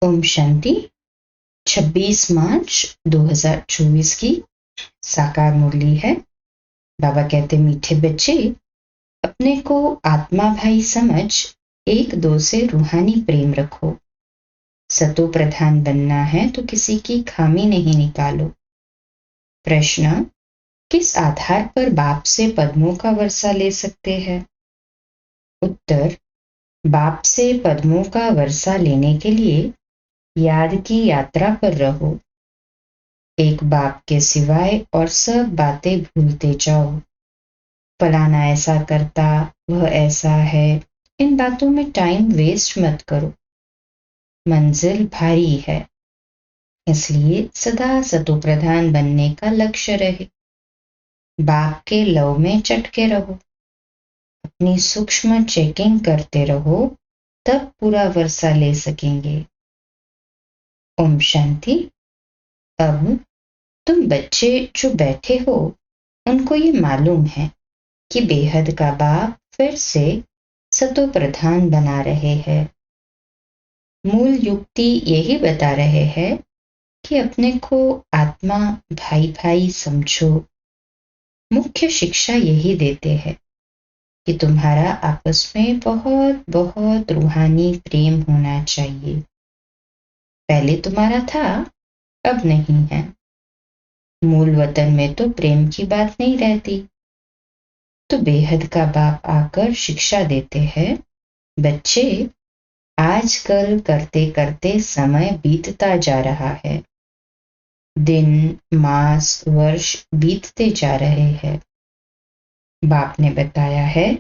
ओम शांति। 26 मार्च 2024 की साकार मुरली है। बाबा कहते, मीठे बच्चे, अपने को आत्मा भाई समझ एक दो से रूहानी प्रेम रखो। सतो प्रधान बनना है तो किसी की खामी नहीं निकालो। प्रश्न, किस आधार पर बाप से पद्मों का वर्षा ले सकते हैं? उत्तर, बाप से पद्मों का वर्षा लेने के लिए याद की यात्रा पर रहो। एक बाप के सिवाय और सब बातें भूलते जाओ। फलाना ऐसा करता, वह ऐसा है, इन बातों में टाइम वेस्ट मत करो। मंजिल भारी है, इसलिए सदा सतो प्रधान बनने का लक्ष्य रहे। बाप के लव में चटके रहो, अपनी सूक्ष्म चेकिंग करते रहो, तब पूरा वर्षा ले सकेंगे। ओम शांति। अब तुम बच्चे जो बैठे हो, उनको ये मालूम है कि बेहद का बाप फिर से सतो प्रधान बना रहे हैं। मूल युक्ति यही बता रहे हैं कि अपने को आत्मा भाई भाई समझो। मुख्य शिक्षा यही देते हैं कि तुम्हारा आपस में बहुत बहुत रूहानी प्रेम होना चाहिए। पहले तुम्हारा था, अब नहीं है। मूल वतन में तो प्रेम की बात नहीं रहती। तो बेहद का बाप आकर शिक्षा देते हैं, बच्चे, आजकल करते करते समय बीतता जा रहा है। दिन, मास, वर्ष बीतते जा रहे हैं। बाप ने बताया है,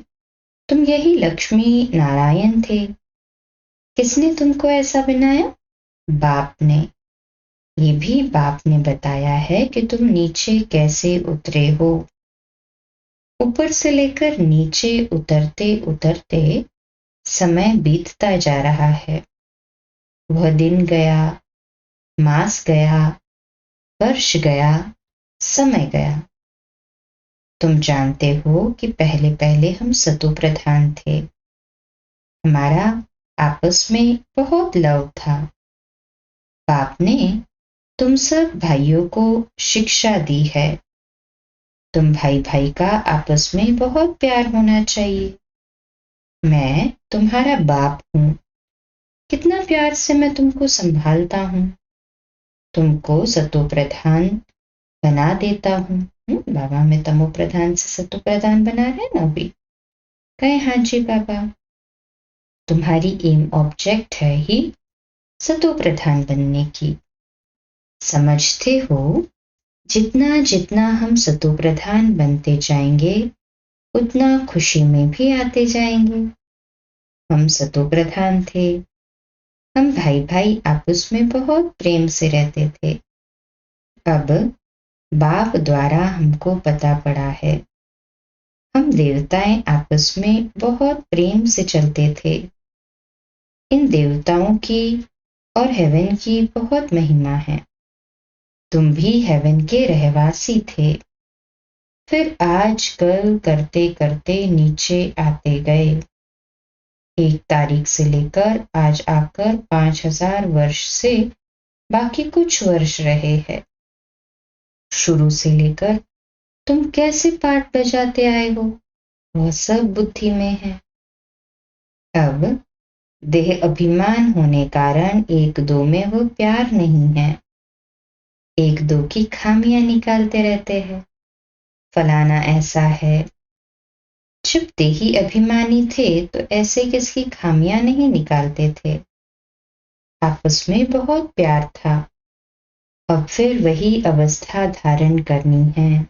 तुम यही लक्ष्मी नारायण थे। किसने तुमको ऐसा बनाया? बाप ने। ये भी बाप ने बताया है कि तुम नीचे कैसे उतरे हो। ऊपर से लेकर नीचे उतरते उतरते समय बीतता जा रहा है। वह दिन गया, मास गया, वर्ष गया, समय गया। तुम जानते हो कि पहले पहले हम सतो प्रधान थे। हमारा आपस में बहुत लव था। बाप ने तुम सब भाइयों को शिक्षा दी है। तुम भाई भाई का आपस में बहुत प्यार होना चाहिए। मैं तुम्हारा बाप हूँ। कितना प्यार से मैं तुमको संभालता हूँ। तुमको सतो प्रधान बना देता हूँ। बाबा में तमो प्रधान से सतो प्रधान बना रहे ना अभी। कहे हाँ जी बाबा। तुम्हारी एम ऑब्जेक्ट है ही सतो प्रधान बनने की। समझते हो, जितना जितना हम सतो प्रधान बनते जाएंगे, उतना खुशी में भी आते जाएंगे। हम सतो प्रधान थे। हम भाई भाई आपस में बहुत प्रेम से रहते थे। अब बाप द्वारा हमको पता पड़ा है, हम देवताएं आपस में बहुत प्रेम से चलते थे। इन देवताओं की और हेवन की बहुत महिमा है। तुम भी हेवन के रहवासी थे। फिर आज कल करते करते नीचे आते गए। 1 तारीख से लेकर आज आकर 5000 वर्ष से बाकी कुछ वर्ष रहे हैं। शुरू से लेकर तुम कैसे पाठ बजाते आए हो, वह सब बुद्धि में है। अब देह अभिमान होने कारण एक दो में वो प्यार नहीं है। एक दो की खामियां निकालते रहते हैं। फलाना ऐसा है। जब देही अभिमानी थे तो ऐसे किसकी खामियां नहीं निकालते थे। आपस में बहुत प्यार था। अब फिर वही अवस्था धारण करनी है।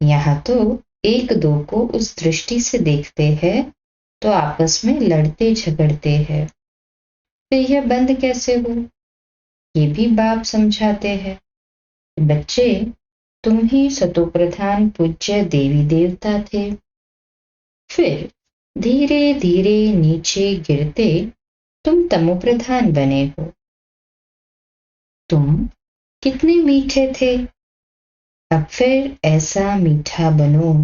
यहाँ तो एक दो को उस दृष्टि से देखते हैं तो आपस में लड़ते झगड़ते हैं। फिर यह बंद कैसे हो, ये भी बाप समझाते हैं। बच्चे, तुम ही सतो प्रधान पूज्य देवी देवता थे। फिर धीरे धीरे नीचे गिरते तुम तमो प्रधान बने हो। तुम कितने मीठे थे, अब फिर ऐसा मीठा बनो।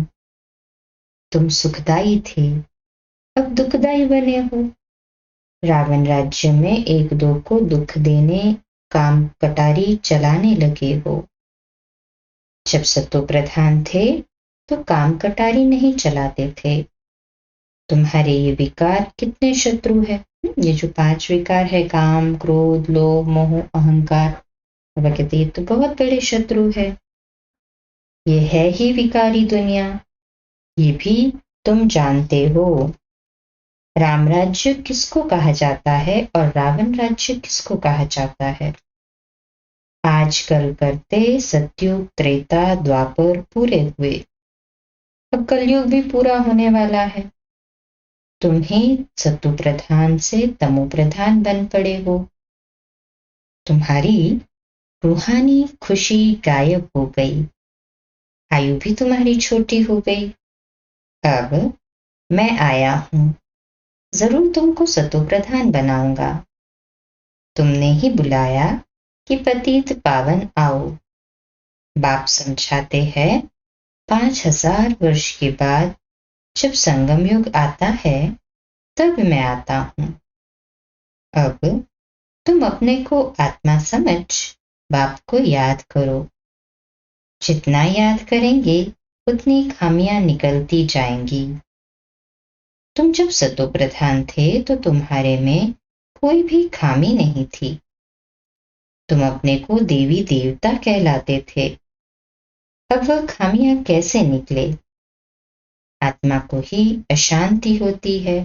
तुम सुखदाई थे, अब दुखदाई बने हो। रावण राज्य में एक दो को दुख देने काम कटारी चलाने लगे हो। जब सतो प्रधान थे तो काम कटारी नहीं चलाते थे। तुम्हारे ये विकार कितने शत्रु है। ये जो 5 विकार है, काम, क्रोध, लोभ, मोह, अहंकार, बाबा कहते ये तो बहुत बड़े शत्रु है। ये है ही विकारी दुनिया, ये भी तुम जानते हो। राम राज्य किसको कहा जाता है और रावण राज्य किसको कहा जाता है। आजकल करते सतयुग, त्रेता, द्वापर पूरे हुए, अब कलयुग भी पूरा होने वाला है। तुम ही सतु प्रधान से तमो प्रधान बन पड़े हो। तुम्हारी रूहानी खुशी गायब हो गई, आयु भी तुम्हारी छोटी हो गई। अब मैं आया हूं, जरूर तुमको सतो प्रधान बनाऊंगा। तुमने ही बुलाया कि पतित पावन आओ। बाप समझाते हैं 5000 वर्ष के बाद जब संगम युग आता है तब मैं आता हूं। अब तुम अपने को आत्मा समझ बाप को याद करो। जितना याद करेंगे उतनी खामियां निकलती जाएंगी। तुम जब सतो प्रधान थे तो तुम्हारे में कोई भी खामी नहीं थी। तुम अपने को देवी देवता कहलाते थे। अब वह खामियां कैसे निकले। आत्मा को ही अशांति होती है।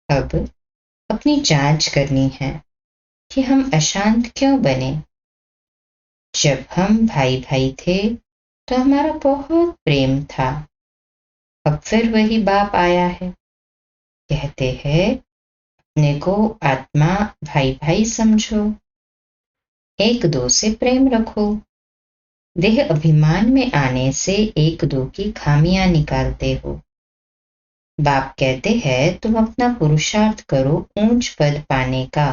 अब अपनी जांच करनी है कि हम अशांत क्यों बने। जब हम भाई भाई थे तो हमारा बहुत प्रेम था। अब फिर वही बाप आया है, कहते हैं अपने को आत्मा भाई भाई समझो, एक दो से प्रेम रखो। देह अभिमान में आने से एक दो की खामियां निकालते हो। बाप कहते हैं तुम अपना पुरुषार्थ करो ऊंच पद पाने का।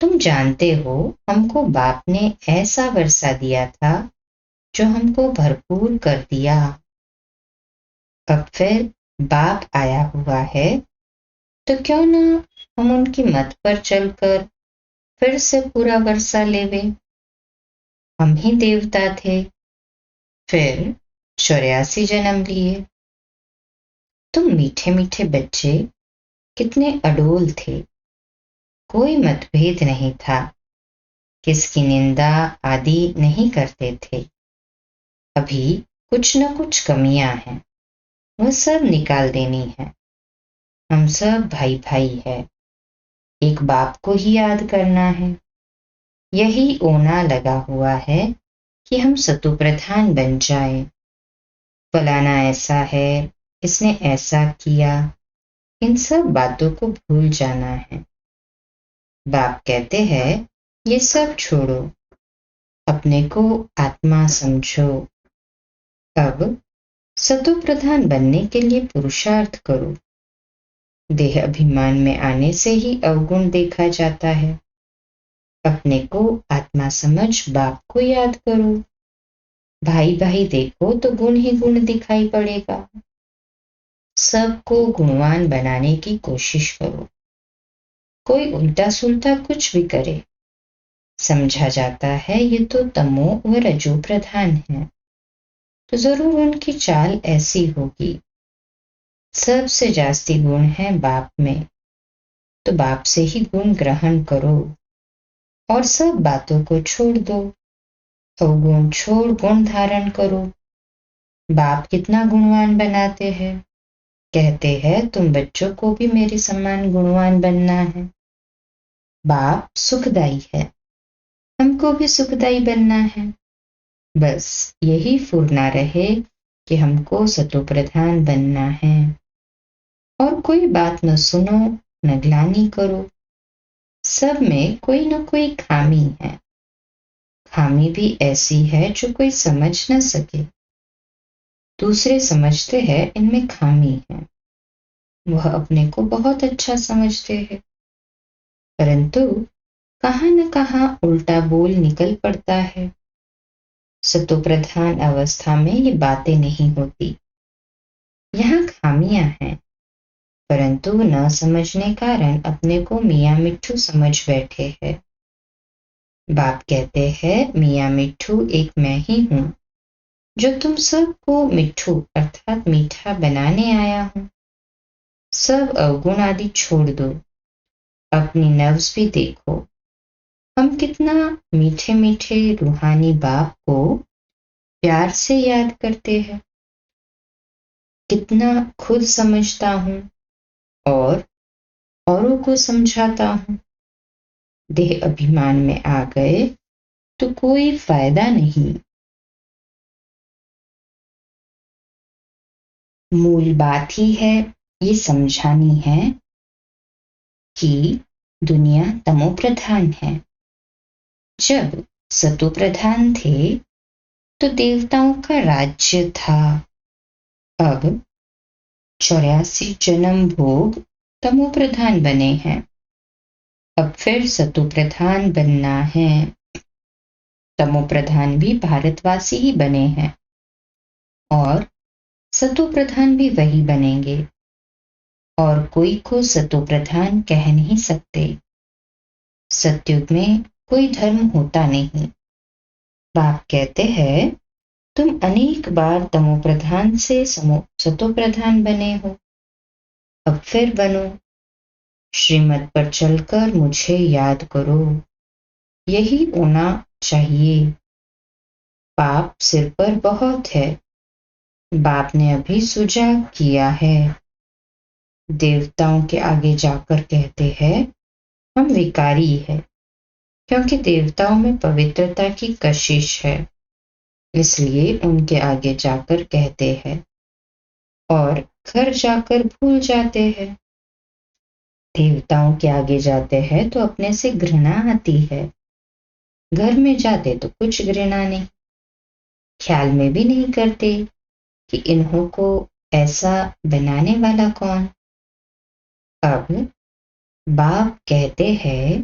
तुम जानते हो हमको बाप ने ऐसा वर्षा दिया था जो हमको भरपूर कर दिया। अब फिर बाप आया हुआ है तो क्यों ना हम उनकी मत पर चलकर फिर से पूरा वर्षा लेवे। हम ही देवता थे, फिर 84 जन्म लिए। तुम मीठे मीठे बच्चे कितने अडोल थे, कोई मतभेद नहीं था, किसकी निंदा आदि नहीं करते थे। अभी कुछ न कुछ कमियां हैं, वह सब निकाल देनी है। हम सब भाई भाई है, एक बाप को ही याद करना है। यही ओना लगा हुआ है कि हम सतु प्रधान बन जाए। फलाना ऐसा है, इसने ऐसा किया, इन सब बातों को भूल जाना है। बाप कहते हैं ये सब छोड़ो, अपने को आत्मा समझो। अब सतो प्रधान बनने के लिए पुरुषार्थ करो। देह अभिमान में आने से ही अवगुण देखा जाता है। अपने को आत्मा समझ बाप को याद करो। भाई भाई देखो तो गुण ही गुण दिखाई पड़ेगा। सबको गुणवान बनाने की कोशिश करो। कोई उल्टा सुल्टा कुछ भी करे, समझा जाता है ये तो तमो व रजो प्रधान है, तो जरूर उनकी चाल ऐसी होगी। सबसे जास्ती गुण है बाप में, तो बाप से ही गुण ग्रहण करो और सब बातों को छोड़ दो। अवगुण छोड़ गुण धारण करो। बाप कितना गुणवान बनाते हैं, कहते हैं तुम बच्चों को भी मेरे समान गुणवान बनना है। बाप सुखदाई है, हमको भी सुखदाई बनना है। बस यही फुरना रहे कि हमको सतो प्रधान बनना है। और कोई बात न सुनो न ग्लानि करो। सब में कोई न कोई खामी है। खामी भी ऐसी है जो कोई समझ न सके। दूसरे समझते हैं इनमें खामी है, वह अपने को बहुत अच्छा समझते हैं, परंतु कहां न कहां उल्टा बोल निकल पड़ता है। सतो प्रधान अवस्था में ये बातें नहीं होती। यहाँ खामियां हैं, परंतु न समझने कारण अपने को मियाँ मिट्ठू समझ बैठे हैं। बाप कहते हैं मियाँ मिट्ठू एक मैं ही हूँ जो तुम सबको मिट्ठू अर्थात मीठा बनाने आया हूँ। सब अवगुण आदि छोड़ दो, अपनी नफ्स भी देखो। हम कितना मीठे मीठे रूहानी बाप को प्यार से याद करते हैं, कितना खुद समझता हूँ और औरों को समझाता हूँ। देह अभिमान में आ गए तो कोई फायदा नहीं। मूल बात ही है ये समझानी है कि दुनिया तमो प्रधान है। जब सतो प्रधान थे तो देवताओं का राज्य था। अब 84 जन्म भोग तमो प्रधान बने हैं। अब फिर सतो प्रधान बनना है। तमो प्रधान भी भारतवासी ही बने हैं और सतो प्रधान भी वही बनेंगे और कोई को सतो प्रधान कह नहीं सकते। सतयुग में कोई धर्म होता नहीं। बाप कहते हैं तुम अनेक बार तमो प्रधान से सतो प्रधान बने हो, अब फिर बनो। श्रीमत पर चलकर मुझे याद करो, यही होना चाहिए। पाप सिर पर बहुत है। बाप ने अभी सुझाव किया है। देवताओं के आगे जाकर कहते हैं हम विकारी है, क्योंकि देवताओं में पवित्रता की कशिश है, इसलिए उनके आगे जाकर कहते हैं और घर जाकर भूल जाते हैं। देवताओं के आगे जाते हैं तो अपने से घृणा आती है, घर में जाते तो कुछ घृणा नहीं। ख्याल में भी नहीं करते कि इन्हों को ऐसा बनाने वाला कौन। अब बाप कहते हैं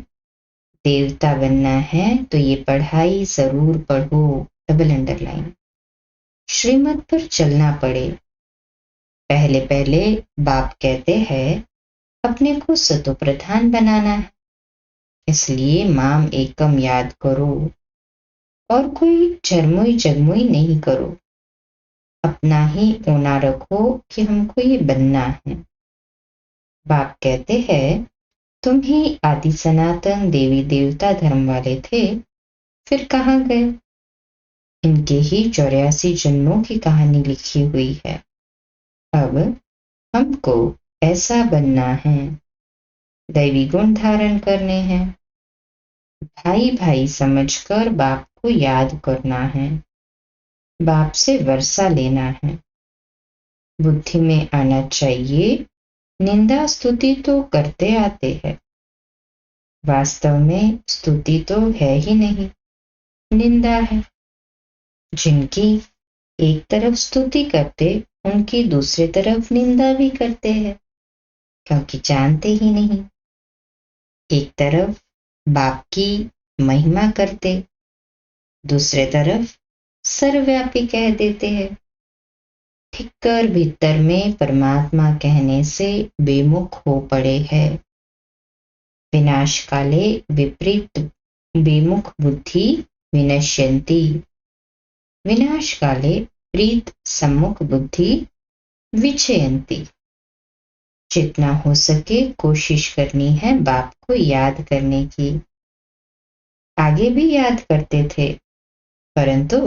देवता बनना है तो ये पढ़ाई जरूर पढ़ो, डबल अंडरलाइन। श्रीमत पर चलना पड़े। पहले पहले बाप कहते हैं अपने को सतो प्रधान बनाना है, इसलिए माम एकम याद करो और कोई झरमुई जगमुई नहीं करो। अपना ही ओना रखो कि हमको ये बनना है। बाप कहते हैं तुम ही आदि सनातन देवी देवता धर्म वाले थे, फिर कहाँ गए। इनके ही 84 जन्मों की कहानी लिखी हुई है। अब हमको ऐसा बनना है, दैवी गुण धारण करने हैं। भाई भाई समझकर बाप को याद करना है, बाप से वर्षा लेना है। बुद्धि में आना चाहिए निंदा स्तुति तो करते आते हैं, वास्तव में स्तुति तो है ही नहीं, निंदा है। जिनकी एक तरफ स्तुति करते उनकी दूसरी तरफ निंदा भी करते हैं, क्योंकि जानते ही नहीं। एक तरफ बाप की महिमा करते, दूसरे तरफ सर्वव्यापी कह देते हैं। ठिक्कर भीतर में परमात्मा कहने से बेमुख हो पड़े हैं। विनाश काले विपरीत बेमुख बुद्धि विनश्यन्ति। विनाश काले प्रीत सम्मुख बुद्धि विचयन्ति। जितना हो सके कोशिश करनी है बाप को याद करने की। आगे भी याद करते थे, परंतु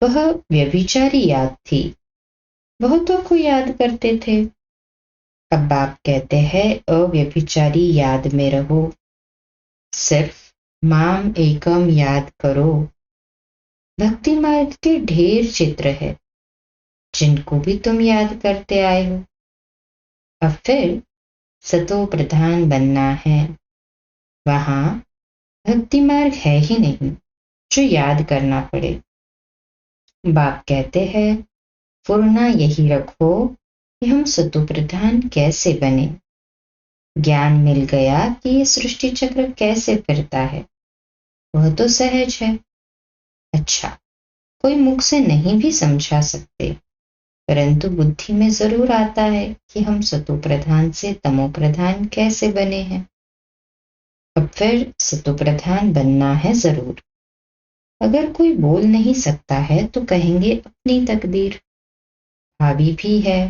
वह व्यभिचारी याद थी, बहुतों को याद करते थे। अब बाप कहते हैं अव्यभिचारी याद में रहो, सिर्फ माम एकम याद करो। भक्ति मार्ग के ढेर चित्र है जिनको भी तुम याद करते आए हो। अब फिर सतो प्रधान बनना है। वहां भक्ति मार्ग है ही नहीं जो याद करना पड़े। बाप कहते हैं पूर्णा यही रखो कि हम सतो प्रधान कैसे बने। ज्ञान मिल गया कि ये सृष्टि चक्र कैसे फिरता है, वह तो सहज है। अच्छा, कोई मुख से नहीं भी समझा सकते, परंतु बुद्धि में जरूर आता है कि हम सतो प्रधान से तमो प्रधान कैसे बने हैं। अब फिर सतो प्रधान बनना है जरूर। अगर कोई बोल नहीं सकता है तो कहेंगे अपनी तकदीर। भाभी भी है।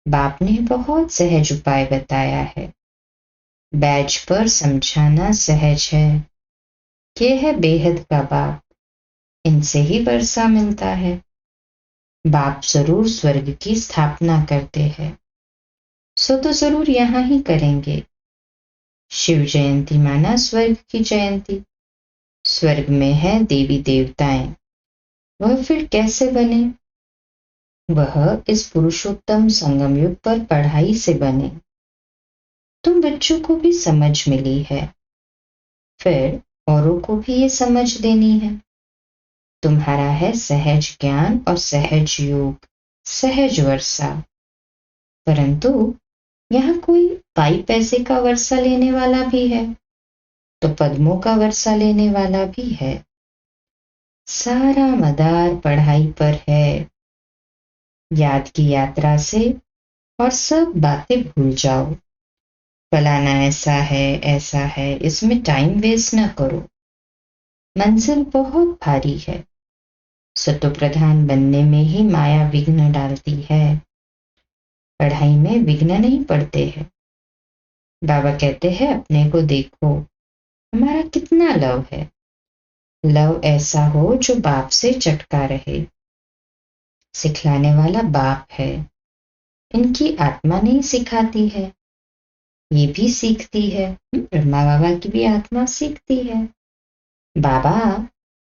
बाप ने बहुत सहज उपाय बताया है। बैज पर समझाना सहज है। ये है बेहद का बाप, इनसे ही वर्षा मिलता है। बाप जरूर स्वर्ग की स्थापना करते हैं, सो तो जरूर यहाँ ही करेंगे। शिव जयंती माना स्वर्ग की जयंती। स्वर्ग में है देवी देवताएं, वह फिर कैसे बने? वह इस पुरुषोत्तम संगम युग पर पढ़ाई से बने। तुम बच्चों को भी समझ मिली है, फिर औरों को भी ये समझ देनी है। तुम्हारा है सहज ज्ञान और सहज योग, सहज वर्षा। परंतु यहाँ कोई पाई पैसे का वर्षा लेने वाला भी है, तो पद्मों का वर्षा लेने वाला भी है। सारा मदार पढ़ाई पर है। याद की यात्रा से और सब बातें भूल जाओ। फलाना ऐसा है, इसमें टाइम वेस्ट ना करो। मंजिल बहुत भारी है। सतो प्रधान बनने में ही माया विघ्न डालती है। पढ़ाई में विघ्न नहीं पड़ते हैं। बाबा कहते हैं अपने को देखो, हमारा कितना लव है। लव ऐसा हो जो बाप से चटका रहे। सिखलाने वाला बाप है। इनकी आत्मा नहीं सिखाती है, ये भी सीखती है। ब्रह्मा बाबा की भी आत्मा सीखती है। बाबा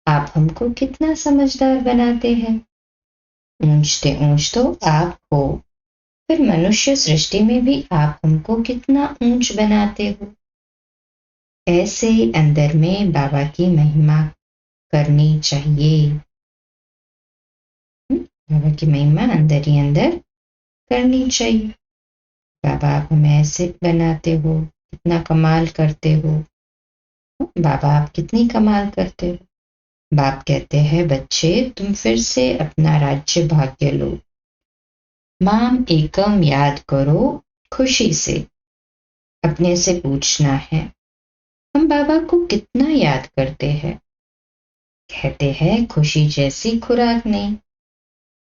आप हमको कितना समझदार बनाते हैं। ऊंचते ऊंच तो आप हो, फिर मनुष्य सृष्टि में भी आप हमको कितना ऊंच बनाते हो। ऐसे अंदर में बाबा की महिमा करनी चाहिए। बाबा की महिमा अंदर ही अंदर करनी चाहिए। बाबा आप हमें ऐसे बनाते हो, कितना कमाल करते हो। बाबा आप कितनी कमाल करते हो। बाप कहते हैं बच्चे तुम फिर से अपना राज्य भाग्य लो। माम एकम याद करो खुशी से। अपने से पूछना है हम बाबा को कितना याद करते हैं। कहते हैं खुशी जैसी खुराक नहीं।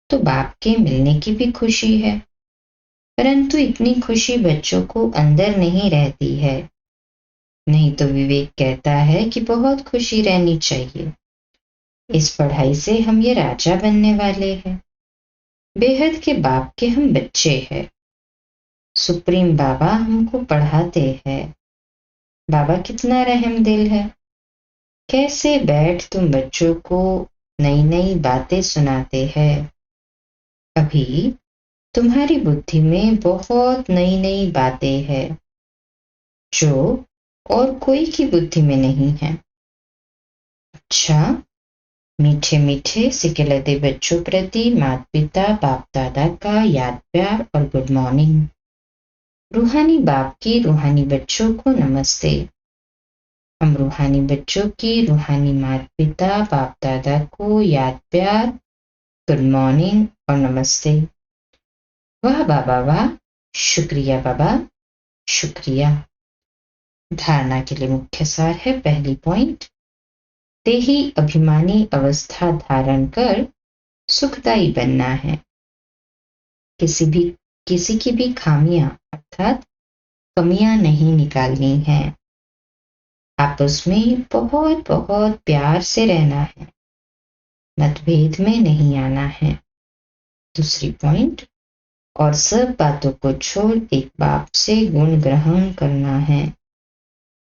तो बाप के मिलने की भी खुशी है, परंतु इतनी खुशी बच्चों को अंदर नहीं रहती है। नहीं तो विवेक कहता है कि बहुत खुशी रहनी चाहिए। इस पढ़ाई से हम ये राजा बनने वाले हैं। बेहद के बाप के हम बच्चे हैं। सुप्रीम बाबा हमको पढ़ाते हैं। बाबा कितना रहम दिल है। कैसे बैठ तुम बच्चों को नई नई बातें सुनाते हैं। अभी तुम्हारी बुद्धि में बहुत नई नई बातें हैं जो और कोई की बुद्धि में नहीं है। अच्छा, मीठे मीठे सिकलते बच्चों प्रति माता पिता बाप दादा का याद प्यार और गुड मॉर्निंग। रूहानी बाप की रूहानी बच्चों को नमस्ते। हम रूहानी बच्चों की रूहानी माता पिता बाप दादा को याद प्यार, गुड मॉर्निंग और नमस्ते। वाह बाबा वाह, शुक्रिया बाबा, शुक्रिया। धारणा के लिए मुख्य सार है पहली पॉइंट, देही अभिमानी अवस्था धारण कर सुखदायी बनना है। किसी की भी खामियां अर्थात कमियां नहीं निकालनी है। आपस में बहुत बहुत प्यार से रहना है, मतभेद में नहीं आना है। दूसरी पॉइंट, और सब बातों को छोड़ एक बाप से गुण ग्रहण करना है।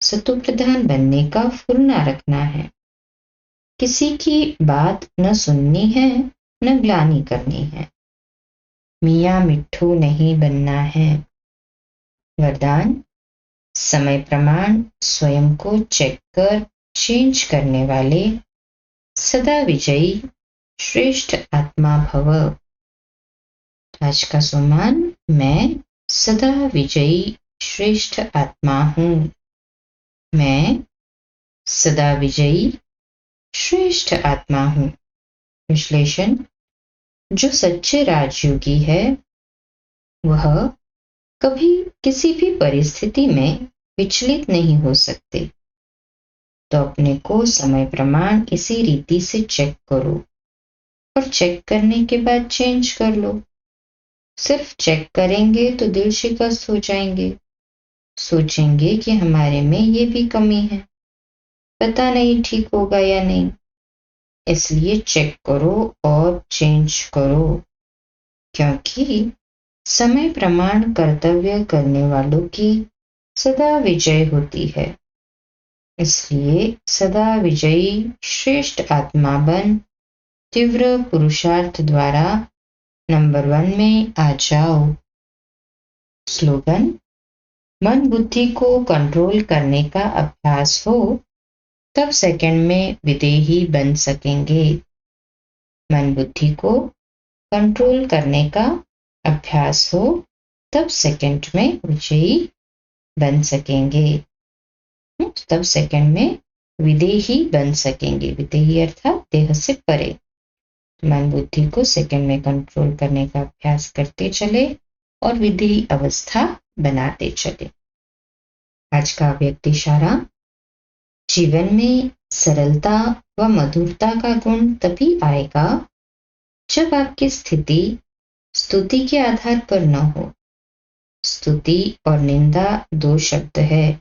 सतो प्रधान बनने का फुर्ना रखना है। किसी की बात न सुननी है न ग्लानि करनी है। मियाँ मिट्ठू नहीं बनना है। वरदान, समय प्रमाण स्वयं को चेक कर चेंज करने वाले सदा विजयी श्रेष्ठ आत्मा भव। आज का सम्मान, मैं सदा विजयी श्रेष्ठ आत्मा हूँ। मैं सदा विजयी श्रेष्ठ आत्मा हूँ। विश्लेषण, जो सच्चे राजयोगी है वह कभी किसी भी परिस्थिति में विचलित नहीं हो सकते। तो अपने को समय प्रमाण इसी रीति से चेक करो और चेक करने के बाद चेंज कर लो। सिर्फ चेक करेंगे तो दिल शिकस्त हो जाएंगे, सोचेंगे कि हमारे में ये भी कमी है, पता नहीं ठीक होगा या नहीं। इसलिए चेक करो और चेंज करो, क्योंकि समय प्रमाण कर्तव्य करने वालों की सदा विजय होती है। इसलिए सदा विजयी श्रेष्ठ आत्मा बन तीव्र पुरुषार्थ द्वारा नंबर 1 में आ जाओ। स्लोगन: मन बुद्धि को कंट्रोल करने का अभ्यास हो तब सेकंड में विदेही बन सकेंगे। मन बुद्धि को कंट्रोल करने का अभ्यास हो तब सेकंड में विजयी बन सकेंगे। तब सेकंड में विदेही बन सकेंगे। विदेही अर्थात देह से परे। मन बुद्धि को सेकंड में कंट्रोल करने का अभ्यास करते चले और विदेही अवस्था बनाते चले। आज का व्यक्ति इशारा: जीवन में सरलता व मधुरता का गुण तभी आएगा जब आपकी स्थिति स्तुति के आधार पर न हो। स्तुति और निंदा 2 शब्द है।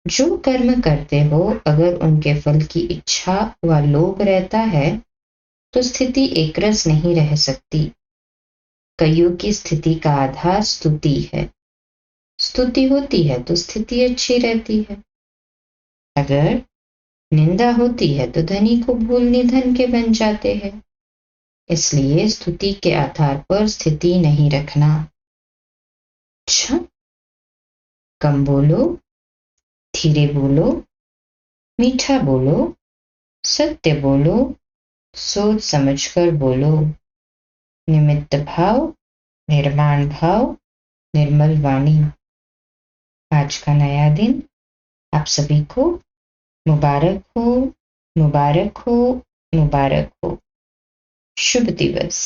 जो कर्म करते हो अगर उनके फल की इच्छा व लोभ रहता है तो स्थिति एकरस नहीं रह सकती। कईयों की स्थिति का आधार स्तुति है। स्तुति होती है तो स्थिति अच्छी रहती है। अगर निंदा होती है तो धनी को भूल निधन के बन जाते हैं। इसलिए स्तुति के आधार पर स्थिति नहीं रखना। अच्छा, कम बोलो, धीरे बोलो, मीठा बोलो, सत्य बोलो, सोच समझकर बोलो। निमित्त भाव, निर्माण भाव, निर्मल वाणी। आज का नया दिन आप सभी को मुबारक हो, मुबारक हो, मुबारक हो। शुभ दिवस।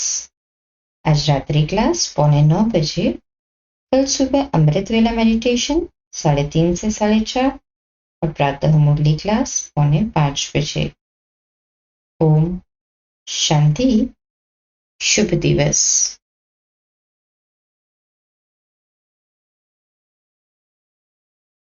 आज रात्रि क्लास 8:45 बजे, कल सुबह अमृत वेला मेडिटेशन 3:30 से 4:30 और प्रातः मुरली क्लास 4:45 बजे। ओम शांति। शुभ दिवस।